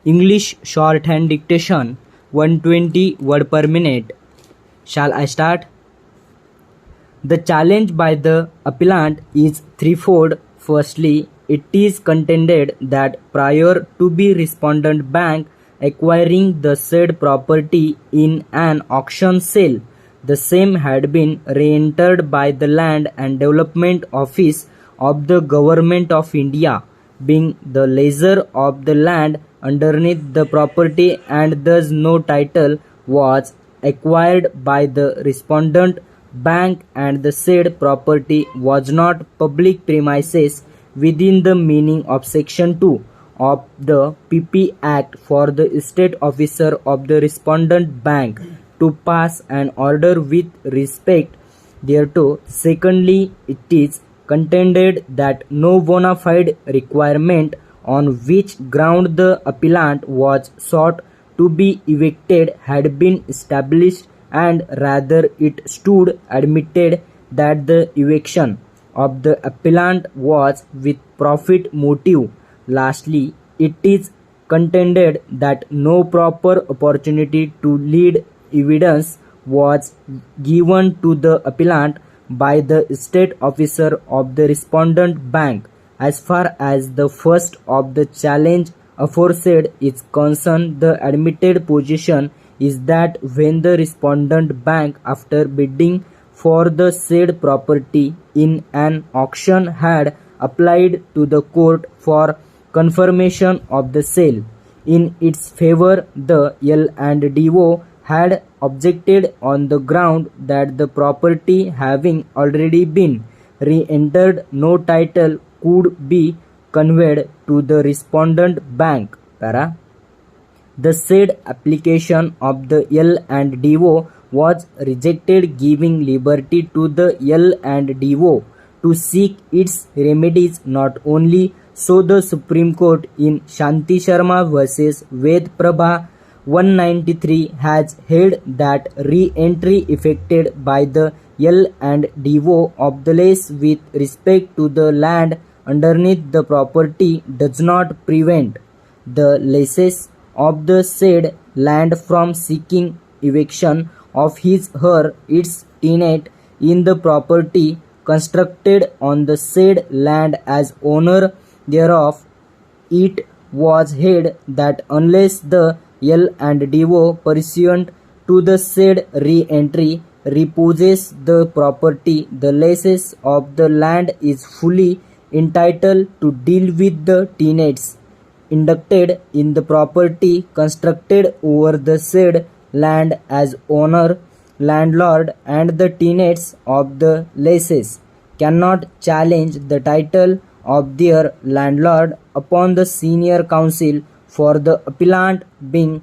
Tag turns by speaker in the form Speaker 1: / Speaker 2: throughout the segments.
Speaker 1: English shorthand dictation 120 word per minute. Shall I start? The challenge by the appellant is threefold. Firstly, it is contended that prior to the respondent bank acquiring the said property in an auction sale, the same had been re-entered by the Land and Development Office of the Government of India, being the lessor of the land underneath the property, and thus no title was acquired by the respondent bank, and the said property was not public premises within the meaning of section 2 of the PP Act for the state officer of the respondent bank to pass an order with respect thereto. Secondly, it is contended that no bona fide requirement on which ground the appellant was sought to be evicted had been established, and rather it stood admitted that the eviction of the appellant was with profit motive. Lastly, it is contended that no proper opportunity to lead evidence was given to the appellant by the state officer of the respondent bank. As far as the first of the challenge aforesaid is concerned, the admitted position is that when the respondent bank, after bidding for the said property in an auction, had applied to the court for confirmation of the sale in its favor, the L&DO had objected on the ground that the property having already been re-entered, no title could be conveyed to the respondent bank. Para. The said application of the L&DO was rejected, giving liberty to the L&DO to seek its remedies. Not only so, the Supreme Court in Shanti Sharma vs. Ved Prabha 193 has held that re-entry effected by the L&DO of the lease with respect to the land underneath the property does not prevent the lessees of the said land from seeking eviction of its tenant in the property constructed on the said land as owner thereof. It was held that unless the L&DO pursuant to the said re-entry repossess the property, the lessee of the land is fully entitled to deal with the tenants inducted in the property constructed over the said land as owner, landlord, and the tenants of the lessees cannot challenge the title of their landlord upon the senior counsel for the appellant being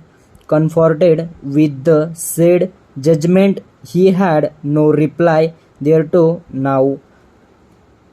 Speaker 1: comforted with the said judgment. He had no reply thereto. Now,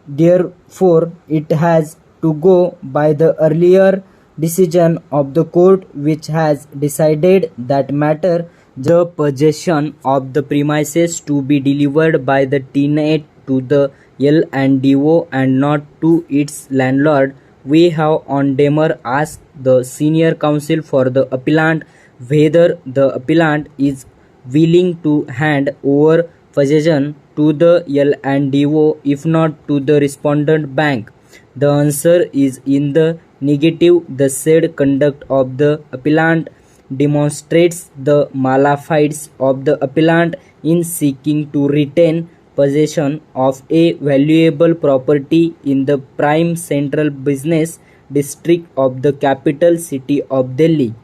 Speaker 1: therefore, it has to go by the earlier decision of the court, which has decided that matter. The possession of the premises to be delivered by the tenant to the L&DO and not to its landlord. We have on demur asked the senior counsel for the appellant whether the appellant is willing to hand over possession to the L&DO, if not to the respondent bank. The answer is in the negative. The said conduct of the appellant demonstrates the malafide of the appellant in seeking to retain possession of a valuable property in the prime central business district of the capital city of Delhi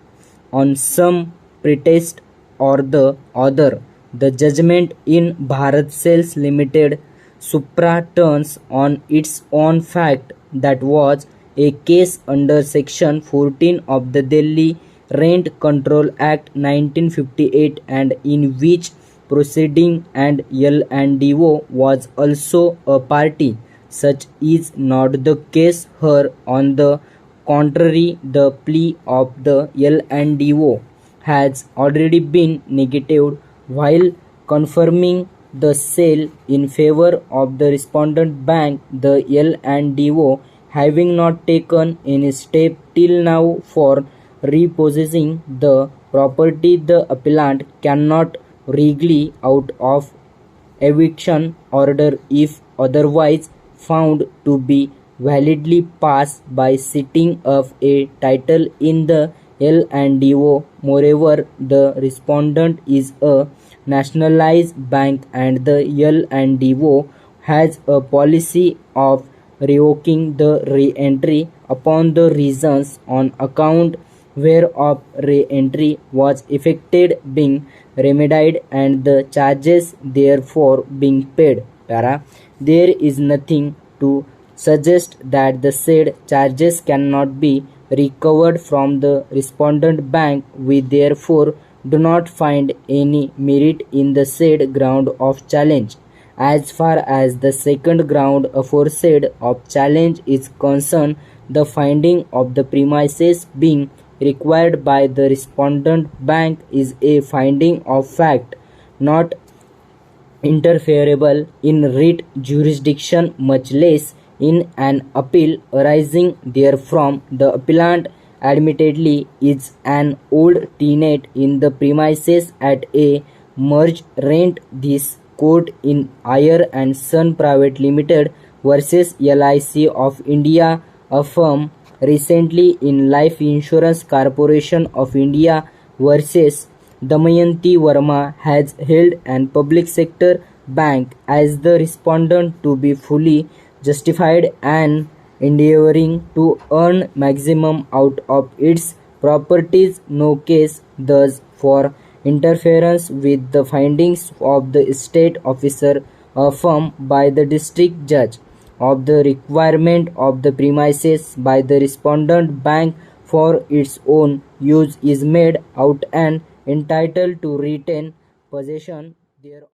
Speaker 1: on some pretext or the other. The judgment in Bharat Sales Limited Supra turns on its own fact. That was a case under section 14 of the Delhi Rent Control Act 1958, and in which proceeding and L&DO was also a party. Such is not the case here. On the contrary, the plea of the L&DO has already been negatived, while confirming the sale in favor of the respondent bank, the L&DO having not taken any step till now for repossessing the property, the appellant cannot wriggle out of eviction order if otherwise found to be validly passed by setting up a title in the L&O. Moreover, the respondent is a nationalized bank and the L&O has a policy of revoking the re-entry upon the reasons on account whereof re-entry was effected being remedied and the charges therefore being paid. Para. There is nothing to suggest that the said charges cannot be recovered from the respondent bank. We therefore do not find any merit in the said ground of challenge. As far as the second ground aforesaid of challenge is concerned, the finding of the premises being required by the respondent bank is a finding of fact, not interferable in writ jurisdiction, much less in an appeal arising therefrom. The appellant admittedly is an old tenant in the premises at a merged rent. This court in Iyer and Son Private Limited versus LIC of India affirmed recently in Life Insurance Corporation of India versus Damayanti Verma has held an public sector bank as the respondent to be fully justified and endeavoring to earn maximum out of its properties. No case thus for interference with the findings of the state officer affirmed by the district judge of the requirement of the premises by the respondent bank for its own use is made out and entitled to retain possession thereof.